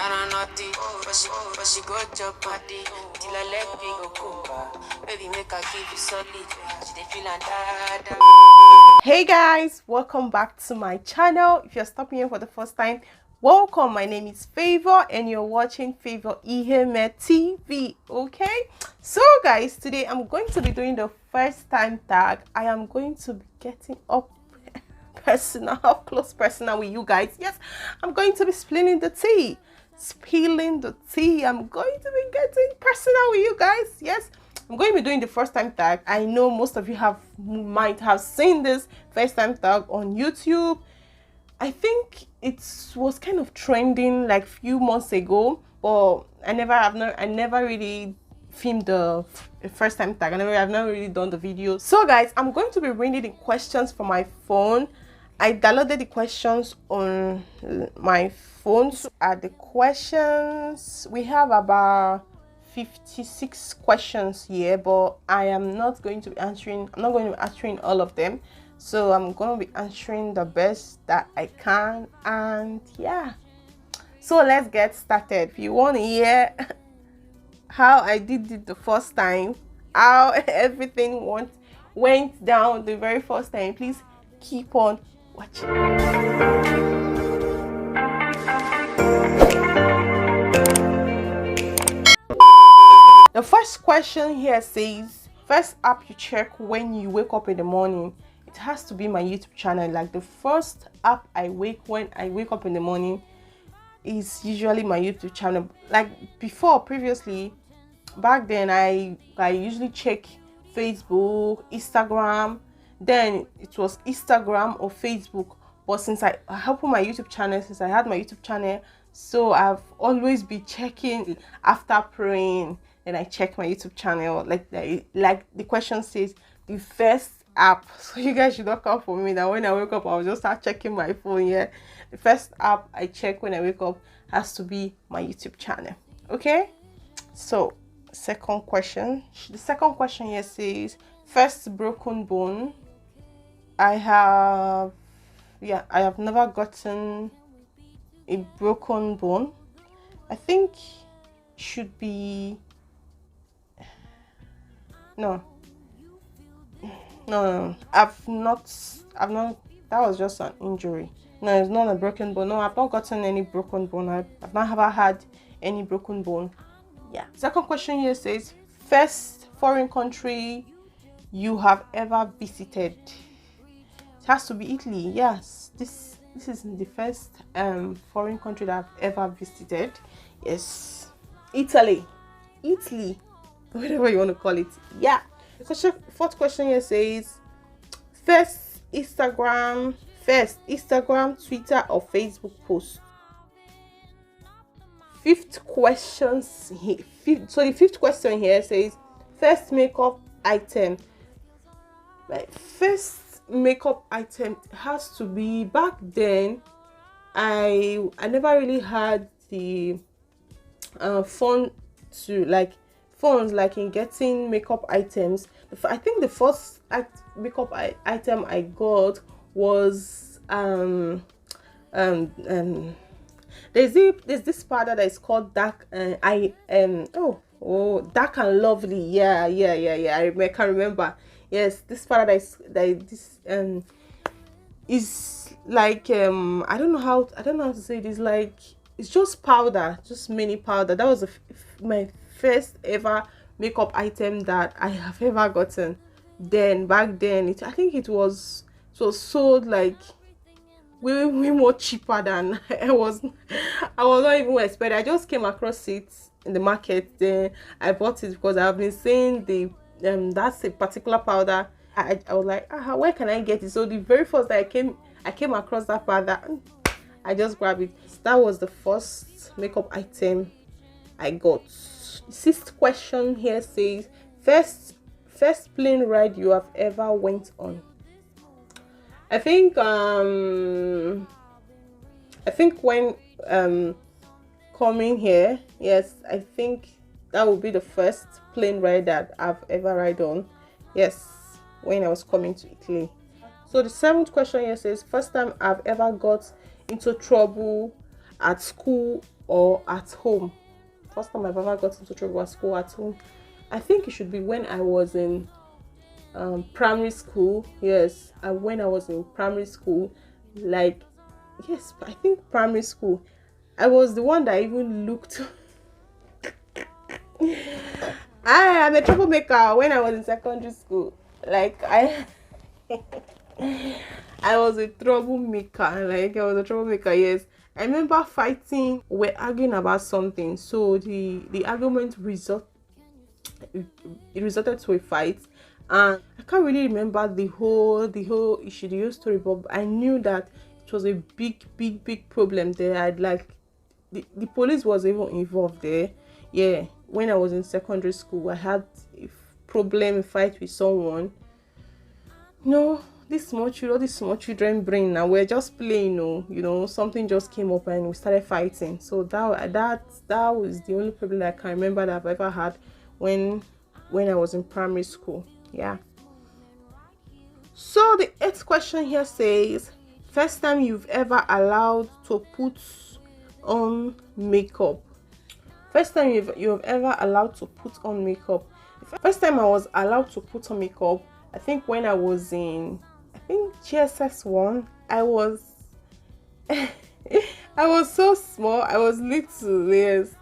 don't know the, but she go jump party till I let me go cook. Baby, make her give you solid. She dey feel like that. Hey guys, welcome back to my channel. If you're stopping here for the first time, welcome. My name is Favor and you're watching Favor Iheme TV. Okay, so guys, today I'm going to be doing the first time tag. I am going to be getting up personal, up close personal with you guys. Yes, I'm going to be spilling the tea. I'm going to be getting personal with you guys. Yes, I'm going to be doing the first time tag. I know most of you might have seen this first time tag on YouTube. I think it was kind of trending like few months ago, but I never really filmed the first time tag. I've never really done the video. So guys, I'm going to be reading the questions from my phone. I downloaded the questions on my phone. So at the questions, we have about 56 questions here, but I'm not going to be answering all of them. So I'm going to be answering the best that I can, and yeah. So let's get started. If you want to hear how I did it the first time, how everything went down the very first time, please keep on watching. The first question here says, first app you check when you wake up in the morning. It has to be my YouTube channel. Like the first app when I wake up in the morning is usually my YouTube channel. Like previously, back then I usually check Facebook, Instagram. Then it was Instagram or Facebook. But since I opened my YouTube channel, since I had my YouTube channel, so I've always been checking after praying. Then I check my YouTube channel. Like the question says, the first app. So you guys should not come for me that when I wake up I'll just start checking my phone. Yeah, the first app I check when I wake up has to be my YouTube channel. Okay, so second question. The second question here says, first broken bone. I have never gotten a broken bone. I think should be no, I've not, that was just an injury. No, it's not a broken bone. No, I've not gotten any broken bone. I've not ever had any broken bone. Yeah. Second question here says, first foreign country you have ever visited. It has to be Italy. Yes, this is the first foreign country that I've ever visited. Yes, Italy, whatever you want to call it. Yeah. The fourth question here says, first Instagram, Twitter or Facebook post. Fifth question here. So the fifth question here says, first makeup item. Like first makeup item has to be, back then I never really had the funds like in getting makeup items. I think the first makeup item I got was there's this powder that is called Dark Dark and Lovely. Yeah, I can remember. Yes, this powder is like I don't know how to say it. Is like, it's just powder, just mini powder. That was my first ever makeup item that I have ever gotten. Then back then I think it was sold like way more cheaper than I was not even expecting. I just came across it in the market, then I bought it because I've been seeing that's a particular powder. I was like, where can I get it? So the very first that I came across that powder, I just grabbed it. That was the first makeup item I got. The sixth question here says, first plane ride you have ever went on. I think when coming here, yes, I think that would be the first plane ride that I've ever ride on. Yes, when I was coming to Italy. So the seventh question here says, first time I've ever got into trouble at school or at home. First time I've ever got into trouble at school, at home. I think it should be when I was in primary school. Yes, when I was in primary school, like, yes, I think primary school. I was the one that even looked. I am a troublemaker when I was in secondary school. Like, I was a troublemaker. Like, I was a troublemaker. Yes, I remember fighting. We're arguing about something, so the argument resulted to a fight, and I can't really remember the whole issue, the whole story, but I knew that it was a big problem there. I'd like the police was even involved there. Yeah, when I was in secondary school, I had a fight with someone. No, this small children brain now, we're just playing. Something just came up and we started fighting. So that was the only problem that I can remember that I've ever had when I was in primary school. Yeah. So the 8th question here says, first time you've ever allowed to put on makeup. First time you've ever allowed to put on makeup. The first time I was allowed to put on makeup, I think when I was in, GSS 1. I was I was so small. I was little. Yes,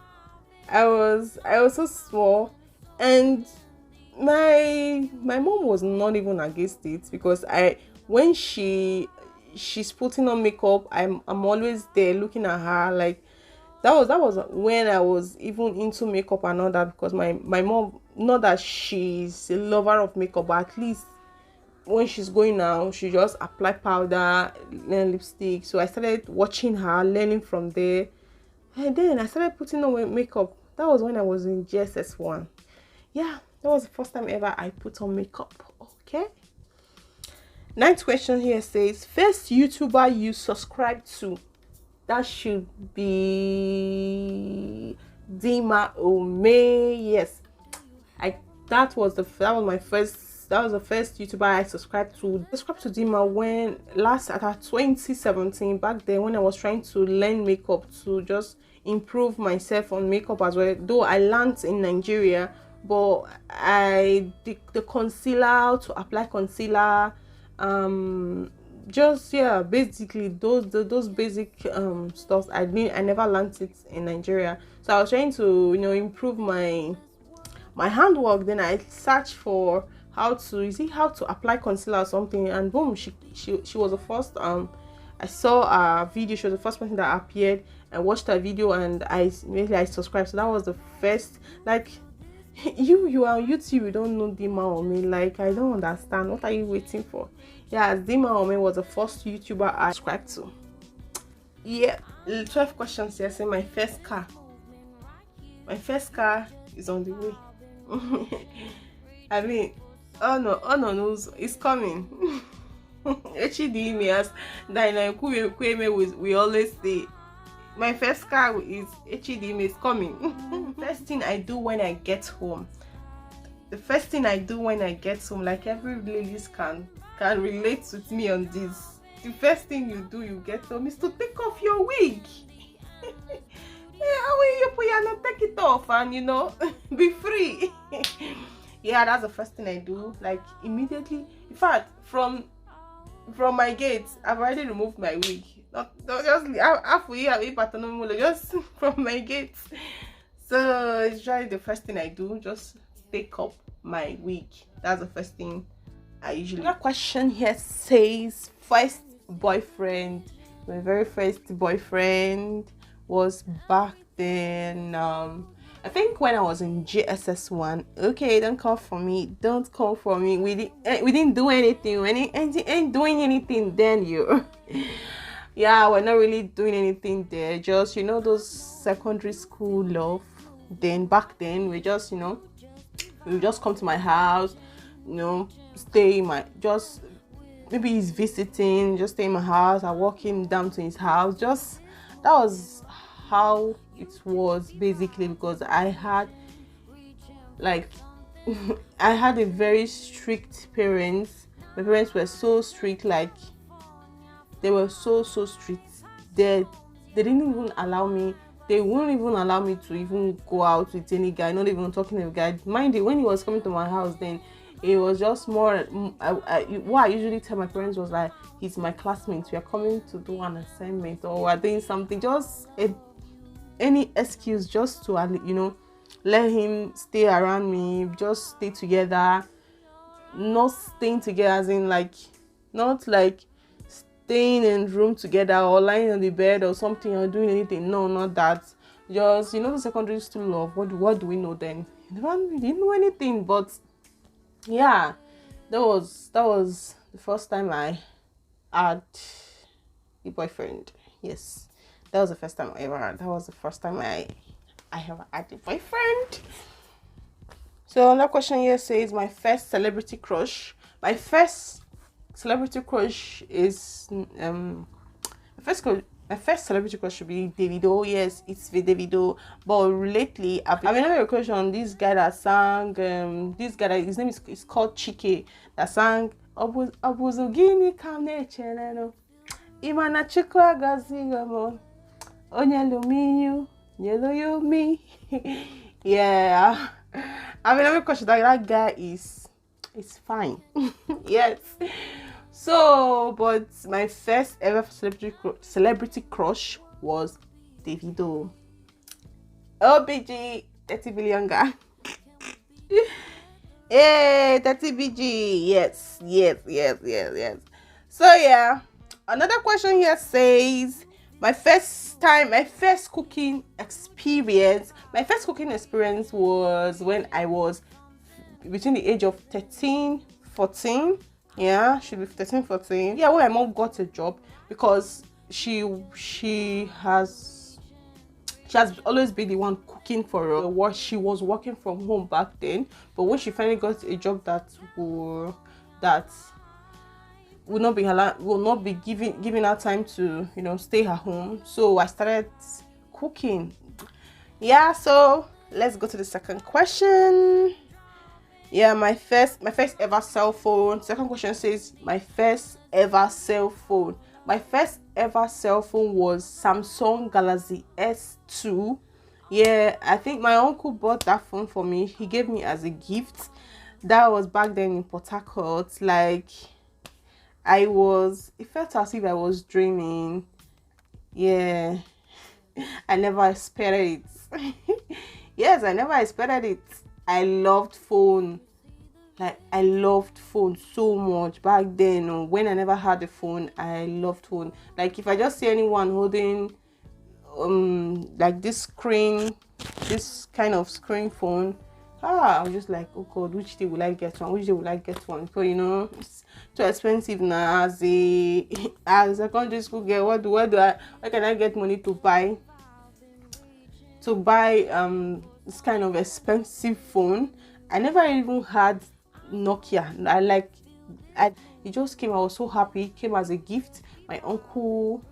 I was so small, and my mom was not even against it, because when she's putting on makeup, I'm always there looking at her. Like, that was when I was even into makeup and all that, because my mom, not that she's a lover of makeup, but at least when she's going out, she just apply powder and lipstick. So I started watching her, learning from there, and then I started putting on makeup. That was when I was in GSS 1. Yeah, that was the first time ever I put on makeup. Okay. 9th question here says, first YouTuber you subscribe to. That should be Dima Ome. Yes, that was the first YouTuber I subscribed to. I subscribed to Dima when last at 2017. Back then, when I was trying to learn makeup, to just improve myself on makeup as well. Though I learned in Nigeria, but the concealer, to apply concealer, just, yeah, basically those basic stuff I never learned it in Nigeria. So I was trying to improve my handwork. Then I searched for how to apply concealer or something, and boom, she was the first. I saw a video. She was the first person that appeared. I watched her video and I subscribed. So that was the first. Like, you are on YouTube, you don't know Dima Ome. Like, I don't understand. What are you waiting for? Yeah, Dima Ome was the first YouTuber I subscribed to. Yeah, 12 questions here say my first car. My first car is on the way. I mean, oh no, it's coming. HDM, as we always say, my first car is HDM is coming. First thing I do when I get home. The first thing I do when I get home, like every ladies can relate with me on this. The first thing you do, you get home, is to take off your wig. How will you not take it off and be free? Yeah, that's the first thing I do. Like, immediately. In fact, from my gate, I've already removed my wig. Not just halfway, just from my gate. So it's just the first thing I do. Just take up my wig. That's the first thing I usually. Another question here says, first boyfriend. My very first boyfriend was back then. I think when I was in GSS 1. Okay, don't come for me. We didn't do anything. We ain't doing anything then, you. Yeah, we're not really doing anything there. Just, those secondary school love. Then back then, we just, we just come to my house, stay in my, just, maybe he's visiting, just stay in my house. I walk him down to his house. Just, that was how it was basically, because I had a very strict parents. My parents were so strict, like they were so strict. They didn't even allow me they wouldn't even allow me to even go out with any guy, not even talking to a guy. Mind you, when he was coming to my house, then it was just more. What I usually tell my parents was like, he's my classmate. We are coming to do an assignment or we're doing something. Just any excuse just to let him stay around me. Just stay together, not staying together as in like, not like staying in room together or lying on the bed or something or doing anything. No, not that. Just the secondary school love. What do we know then? We didn't know anything, but yeah, that was the first time I had a boyfriend. Yes, that was the first time I ever had. That was the first time I ever had a boyfriend. So another question here says my first celebrity crush. My first celebrity crush is my first celebrity crush should be Davido. Yes, it's the Davido. But lately, I've been having a crush on this guy that sang. This guy his name is called Chike. That sang Obuzugini Kane Cheneno. Imana Chikwa Gazigamo. Onyelumiyu. Yellow me. Yeah. I've been having a crush on that guy is fine. Yes. So, but my first ever celebrity crush was Davido. OBG, 30 billion guy. Hey, 30 BG. Yes. So yeah, another question here says my first cooking experience. My first cooking experience was when I was between the age of 13, 14. Yeah, should be 13, 14. Yeah, when my mom got a job, because she has always been the one cooking for her. What she was working from home back then, but when she finally got a job that will not be giving her time to stay at home, so I started cooking. Yeah, so let's go to the second question. Yeah, my first ever cell phone. Second question says my first ever cell phone. My first ever cell phone was Samsung Galaxy S2. Yeah, I think my uncle bought that phone for me. He gave me as a gift. That was back then in Port Harcourt. Like, it felt as if I was dreaming. Yeah, I never expected it. Yes, I never expected it. I loved phone. Like, I loved phone so much back then. When I never had a phone, I loved phone. Like, if I just see anyone holding like this kind of screen phone, I was just like, oh God, which day will I get one? Which day will I get one? Because it's too expensive now. As a secondary school girl, where can I get money to buy this kind of expensive phone? I never even had Nokia. It just came. I was so happy. It came as a gift. My uncle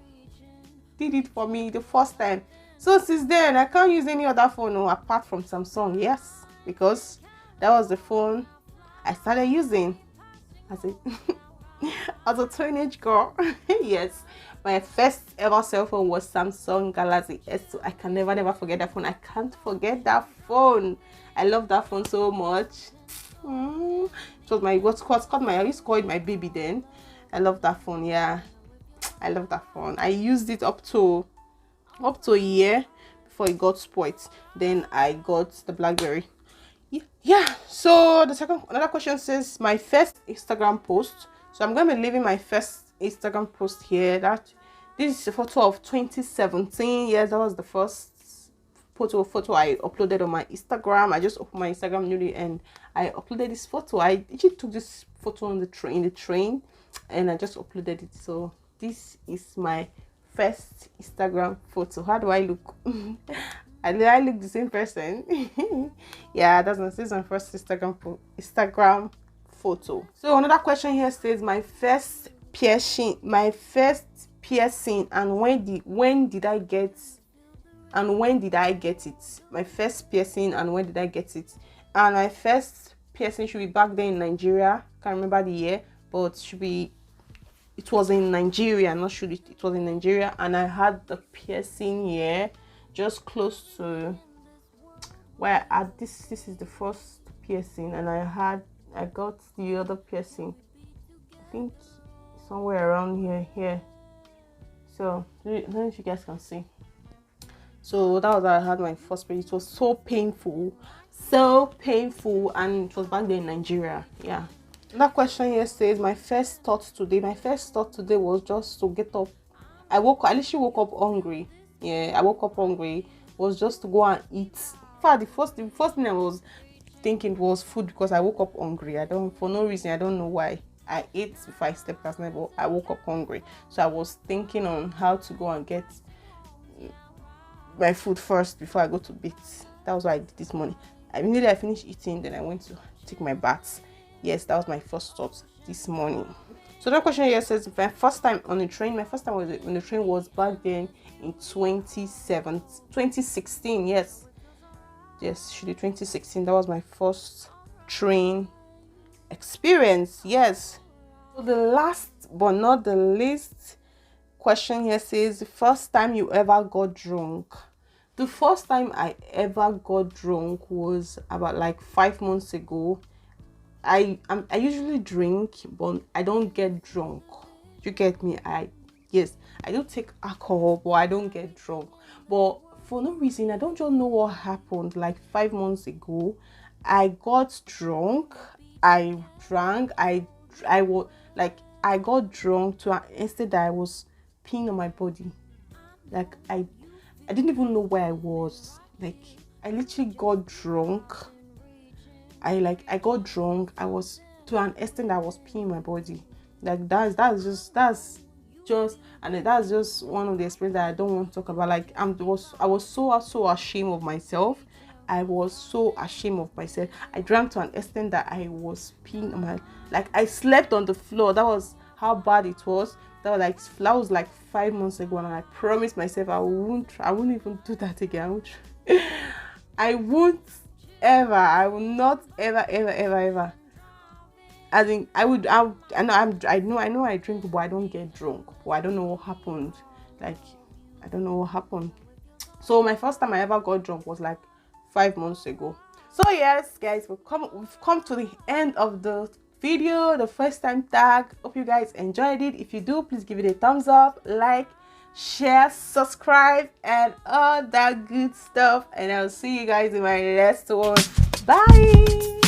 did it for me the first time. So since then, I can't use any other phone apart from Samsung. Yes, because that was the phone I started using as a teenage girl. Yes, my first ever cell phone was Samsung Galaxy S2. I can never forget that phone. I can't forget that phone. I love that phone so much. It was I used to call it my baby then. I love that phone. Yeah, I love that phone. I used it up to a year before it got spoiled. Then I got the BlackBerry. Yeah. So another question says my first Instagram post. So I'm gonna be leaving my first Instagram post here. This is a photo of 2017. Yes, that was the first photo I uploaded on my Instagram. I just opened my Instagram newly and I uploaded this photo. I actually took this photo on the train, and I just uploaded it. So this is my first Instagram photo. How do I look? I look the same person. Yeah, this is my first Instagram photo. So another question here says my first piercing, and when did I get it? My first piercing and when did I get it? And my first piercing should be back then in Nigeria. Can't remember the year, but it was in Nigeria. I'm not sure it was in Nigeria, and I had the piercing here. just close to where I had this is the first piercing, and I got the other piercing, I think somewhere around here. So I don't know if you guys can see. So that was how I had my first period. It was so painful, and it was back there in Nigeria. Yeah. That question here says my first thought today was just to get up. I literally woke up hungry. Yeah, I woke up hungry, was just to go and eat. In fact, the first thing I was thinking was food, because I woke up hungry. For no reason, I don't know why. I ate before I stepped outside, but I woke up hungry. So I was thinking on how to go and get my food first before I go to bed. That was what I did this morning. Immediately I finished eating, then I went to take my bath. Yes, that was my first thought this morning. So that question here says my first time on the train. My first time on the train was back then in 2016. Yes, should be 2016. That was my first train experience. Yes. So the last but not the least question here says the first time you ever got drunk. The first time I ever got drunk was about like 5 months ago. I usually drink, but I don't get drunk. You get me? I do take alcohol, but I don't get drunk. But for no reason, I don't just know what happened. Like 5 months ago, I got drunk. I drank. I got drunk to an extent that I was peeing on my body. Like I didn't even know where I was. Like I literally got drunk. I got drunk. I was to an extent that I was peeing my body. Like that's just one of the experiences that I don't want to talk about. Like I was so ashamed of myself. I was so ashamed of myself. I drank to an extent that I was peeing on I slept on the floor. That was how bad it was. That was like 5 months ago, and I promised myself I won't even do that again. I will not ever. I think I know I drink, but I don't get drunk. But I don't know what happened. So my first time I ever got drunk was like 5 months ago. So yes, guys, we've come to the end of the video, the first time tag. Hope you guys enjoyed it. If you do, please give it a thumbs up, like, share, subscribe, and all that good stuff. And I'll see you guys in my next one. Bye.